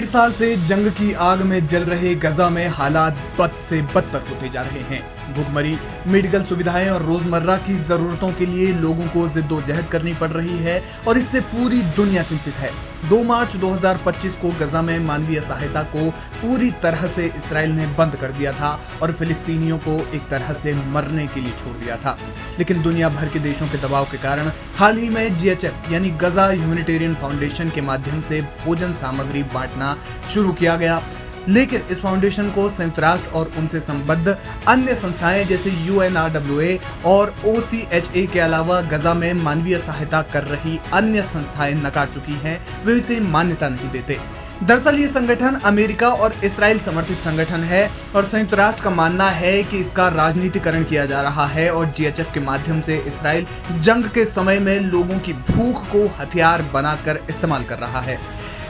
साल से जंग की आग में जल रहे गजा में हालात बद से बदतर होते जा रहे हैं। भूखमरी, मेडिकल सुविधाएं और रोजमर्रा की जरूरतों के लिए लोगों को जिद्दोजहद करनी पड़ रही है और इससे पूरी दुनिया चिंतित है। 2 मार्च 2025 को गजा में मानवीय सहायता को पूरी तरह से इसराइल ने बंद कर दिया था और फिलिस्तीनियों को एक तरह से मरने के लिए छोड़ दिया था। लेकिन दुनिया भर के देशों के दबाव के कारण हाल ही में GHF यानी गजा ह्यूमैनिटेरियन फाउंडेशन के माध्यम से भोजन सामग्री बांटना शुरू किया गया। लेकिन इस फाउंडेशन को संयुक्त राष्ट्र और उनसे संबद्ध अन्य संस्थाएं जैसे UNRWA और OCHA के अलावा गजा में मानवीय सहायता कर रही अन्य संस्थाएं नकार चुकी हैं, वे इसे मान्यता नहीं देते। दरअसल ये संगठन अमेरिका और इसराइल समर्थित संगठन है और संयुक्त राष्ट्र का मानना है कि इसका राजनीतिकरण किया जा रहा है और GHF के माध्यम से इसराइल जंग के समय में लोगों की भूख को हथियार बनाकर इस्तेमाल कर रहा है।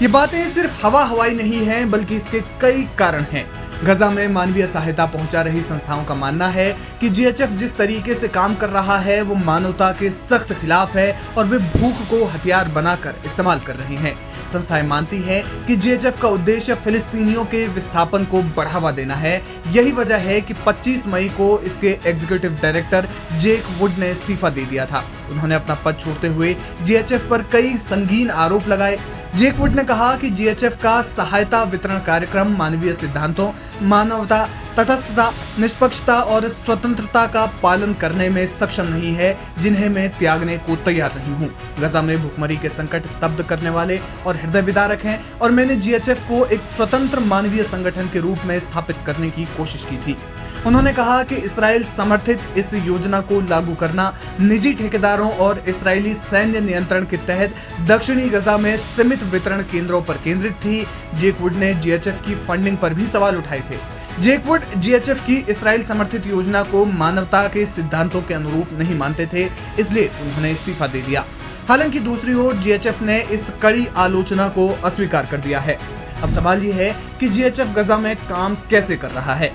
ये बातें सिर्फ हवा हवाई नहीं हैं, बल्कि इसके कई कारण हैं। गजा में मानवीय सहायता पहुंचा रही संस्थाओं का मानना है कि GHF जिस तरीके से काम कर रहा है वो मानवता के सख्त खिलाफ है और वे भूख को हथियार बनाकर इस्तेमाल कर रहे हैं। संस्थाएं मानती हैं कि GHF का उद्देश्य फिलिस्तीनियों के विस्थापन को बढ़ावा देना है। यही वजह है कि 25 मई को इसके एग्जीक्यूटिव डायरेक्टर जेक वुड ने इस्तीफा दे दिया था। उन्होंने अपना पद छोड़ते हुए GHF पर कई संगीन आरोप लगाए। जेक वुड ने कहा कि GHF का सहायता वितरण कार्यक्रम मानवीय सिद्धांतों, मानवता, तटस्थता, निष्पक्षता और स्वतंत्रता का पालन करने में सक्षम नहीं है, जिन्हें मैं त्यागने को तैयार नहीं हूँ। गजा में भूखमरी के संकट स्तब्ध करने वाले और हृदय विदारक हैं और मैंने GHF को एक स्वतंत्र मानवीय संगठन के रूप में स्थापित करने की कोशिश की थी। उन्होंने कहा कि इसराइल समर्थित इस योजना को लागू करना निजी ठेकेदारों और इसराइली सैन्य नियंत्रण के तहत दक्षिणी गजा में सीमित वितरण केंद्रों पर केंद्रित थी। जेक वुड ने GHF की फंडिंग पर भी सवाल उठाए थे। जेक वुड GHF की इसराइल समर्थित योजना को मानवता के सिद्धांतों के अनुरूप नहीं मानते थे, इसलिए उन्होंने इस्तीफा दे दिया। हालांकि दूसरी ओर GHF ने इस कड़ी आलोचना को अस्वीकार कर दिया है। अब सवाल ये है कि GHF गजा में काम कैसे कर रहा है।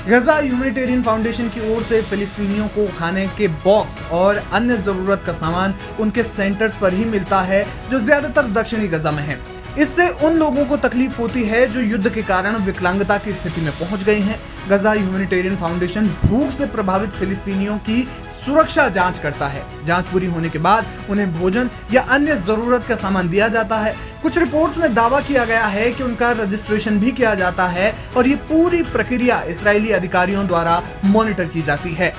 गजा ह्यूमैनिटेरियन फाउंडेशन की ओर से फिलिस्तीनियों को खाने के बॉक्स और अन्य जरूरत का सामान उनके सेंटर्स पर ही मिलता है, जो ज्यादातर दक्षिणी गजा में है। इससे उन लोगों को तकलीफ होती है जो युद्ध के कारण विकलांगता की स्थिति में पहुंच गए हैं। गजा ह्यूमैनिटेरियन फाउंडेशन भूख से प्रभावित फिलिस्तीनियों की सुरक्षा जांच करता है। जांच पूरी होने के बाद उन्हें भोजन या अन्य जरूरत का सामान दिया जाता है। कुछ रिपोर्ट्स में दावा किया गया है कि उनका रजिस्ट्रेशन भी किया जाता है और ये पूरी प्रक्रिया इजरायली अधिकारियों द्वारा मॉनिटर की जाती है।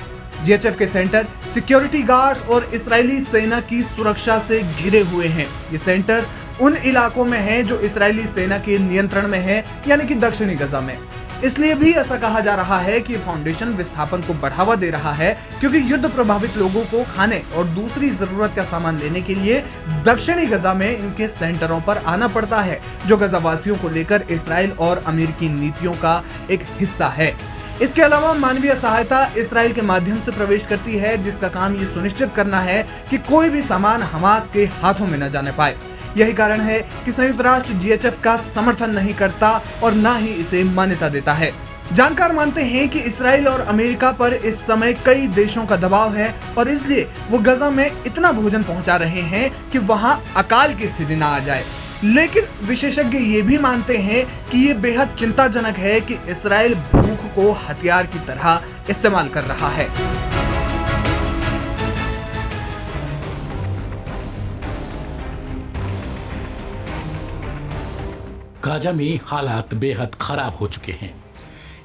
GHF के सेंटर सिक्योरिटी गार्ड्स और इजरायली सेना की सुरक्षा से घिरे हुए हैं। ये सेंटर्स उन इलाकों में हैं जो इजरायली सेना के नियंत्रण में है, यानी कि दक्षिणी गजा में। इसलिए भी ऐसा कहा जा रहा है कि फाउंडेशन विस्थापन को बढ़ावा दे रहा है, क्योंकि युद्ध प्रभावित लोगों को खाने और दूसरी जरूरत का सामान लेने के लिए दक्षिणी गजा में इनके सेंटरों पर आना पड़ता है, जो गजावासियों को लेकर इसराइल और अमेरिकी नीतियों का एक हिस्सा है। इसके अलावा मानवीय सहायता इसराइल के माध्यम से प्रवेश करती है, जिसका काम ये सुनिश्चित करना है कि कोई भी सामान हमास के हाथों में न जाने पाए। यही कारण है कि संयुक्त राष्ट्र GHF का समर्थन नहीं करता और न ही इसे मान्यता देता है। जानकार मानते हैं कि इसराइल और अमेरिका पर इस समय कई देशों का दबाव है और इसलिए वो गजा में इतना भोजन पहुंचा रहे हैं कि वहां अकाल की स्थिति न आ जाए। लेकिन विशेषज्ञ ये भी मानते हैं कि ये बेहद चिंताजनक है कि इसराइल भूख को हथियार की तरह इस्तेमाल कर रहा है। गाजा में हालात बेहद खराब हो चुके हैं।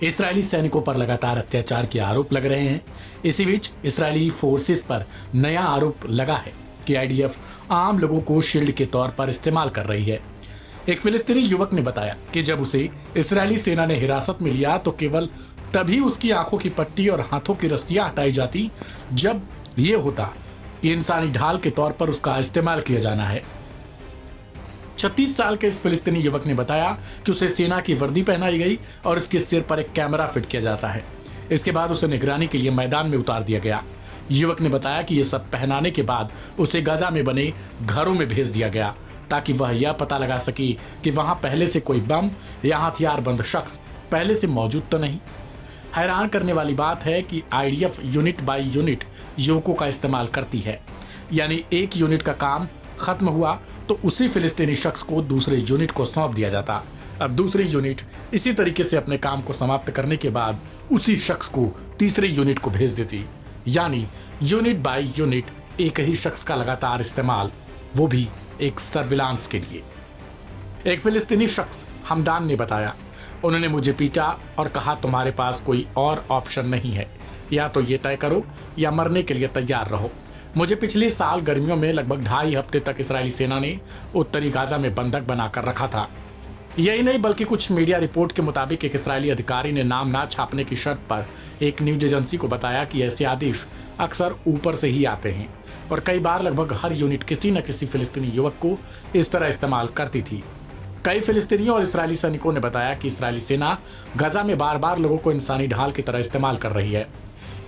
इजरायली सैनिकों पर लगातार अत्याचार के आरोप लग रहे हैं। इसी बीच इजरायली फोर्सेस पर नया आरोप लगा है कि IDF आम लोगों को शील्ड के तौर पर इस्तेमाल कर रही है। एक फिलिस्तीनी युवक ने बताया कि जब उसे इजरायली सेना ने हिरासत में लिया तो केवल तभी उसकी आंखों की पट्टी और हाथों की रस्सियां हटाई जाती जब ये होता कि इंसानी ढाल के तौर पर उसका इस्तेमाल किया जाना है। 36 साल के इस फिलिस्तीनी युवक ने बताया कि उसे सेना की वर्दी पहनाई गई और उसके सिर पर एक कैमरा फिट किया जाता है। इसके बाद उसे निगरानी के लिए मैदान में उतार दिया गया। युवक ने बताया कि यह सब पहनाने के बाद उसे गजा में बने घरों में भेज दिया गया ताकि वह यह पता लगा सके कि वहां पहले से कोई बम या हथियारबंद शख्स पहले से मौजूद तो नहीं। हैरान करने वाली बात है कि IDF यूनिट बाय यूनिट युवकों का इस्तेमाल करती है, यानी एक यूनिट का काम खत्म हुआ तो उसी फिलिस्तीनी शख्स को दूसरे यूनिट को सौंप दिया जाता अब दूसरी यूनिट इसी तरीके से अपने काम को समाप्त करने के बाद उसी शख्स को तीसरी यूनिट को भेज देती, यानी यूनिट बाय यूनिट एक ही शख्स का लगातार इस्तेमाल, वो भी एक सर्विलांस के लिए। एक फिलिस्तीनी शख्स हमदान ने बताया, उन्होंने मुझे पीटा और कहा तुम्हारे पास कोई और ऑप्शन नहीं है, या तो ये तय करो या मरने के लिए तैयार रहो। मुझे पिछले साल गर्मियों में लगभग 2.5 हफ्ते तक इस्राएली सेना ने उत्तरी गाजा में बंधक बनाकर रखा था। यही नहीं बल्कि कुछ मीडिया रिपोर्ट के मुताबिक एक इस्राएली अधिकारी ने नाम ना छापने की शर्त पर एक न्यूज एजेंसी को बताया कि ऐसे आदेश अक्सर ऊपर से ही आते हैं और कई बार लगभग हर यूनिट किसी न किसी फिलिस्तीनी युवक को इस तरह इस्तेमाल करती थी। कई फिलिस्तीनियों और इस्राएली सैनिकों ने बताया कि इस्राएली सेना गजा में बार बार लोगों को इंसानी ढाल की तरह इस्तेमाल कर रही है।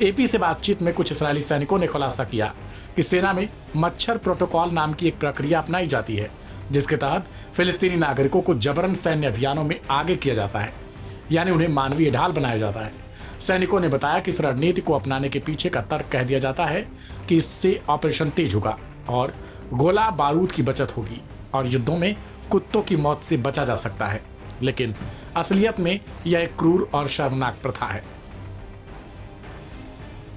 एपी से बातचीत में कुछ इस्राएली सैनिकों ने खुलासा किया कि सेना में मच्छर प्रोटोकॉल नाम की एक प्रक्रिया अपनाई जाती है, जिसके तहत फिलिस्तीनी नागरिकों को जबरन सैन्य अभियानों में आगे किया जाता है, यानी उन्हें मानवीय ढाल बनाया जाता है। सैनिकों ने बताया कि इस रणनीति को अपनाने के पीछे का तर्क कह दिया जाता है कि इससे ऑपरेशन तेज होगा और गोला बारूद की बचत होगी और युद्धों में कुत्तों की मौत से बचा जा सकता है, लेकिन असलियत में यह एक क्रूर और शर्मनाक प्रथा है।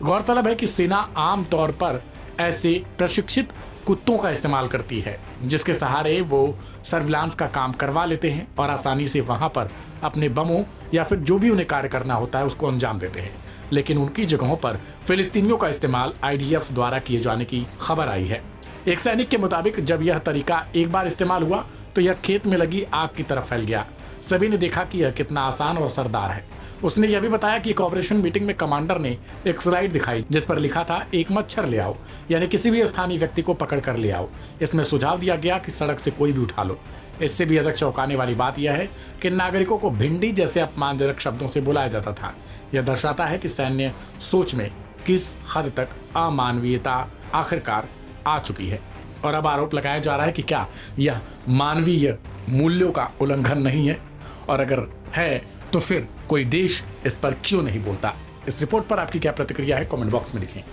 गौरतलब है कि सेना आम तौर पर ऐसे प्रशिक्षित कुत्तों का इस्तेमाल करती है, जिसके सहारे वो सर्विलांस का काम करवा लेते हैं और आसानी से वहां पर अपने बमों या फिर जो भी उन्हें कार्य करना होता है उसको अंजाम देते हैं। लेकिन उनकी जगहों पर फिलिस्तीनियों का इस्तेमाल IDF द्वारा किए जाने की खबर आई है। एक सैनिक के मुताबिक जब यह तरीका एक बार इस्तेमाल हुआ तो यह खेत में लगी आग की तरफ फैल गया। सभी ने देखा कि यह कितना आसान और असरदार है। उसने यह भी बताया कि एक ऑपरेशन मीटिंग में कमांडर ने एक स्लाइड दिखाई जिस पर लिखा था एक मच्छर ले आओ, यानी किसी भी स्थानीय व्यक्ति को पकड़ कर ले आओ। इसमें सुझाव दिया गया कि सड़क से कोई भी उठा लो। इससे भी अधिक चौंकाने वाली बात यह है कि नागरिकों को भिंडी जैसे अपमानजनक शब्दों से बुलाया जाता था। यह दर्शाता है कि सैन्य सोच में किस हद तक अमानवीयता आखिरकार आ चुकी है। और अब आरोप लगाया जा रहा है कि क्या यह मानवीय मूल्यों का उल्लंघन नहीं है, और अगर है तो फिर कोई देश इस पर क्यों नहीं बोलता। इस रिपोर्ट पर आपकी क्या प्रतिक्रिया है, कमेंट बॉक्स में लिखें।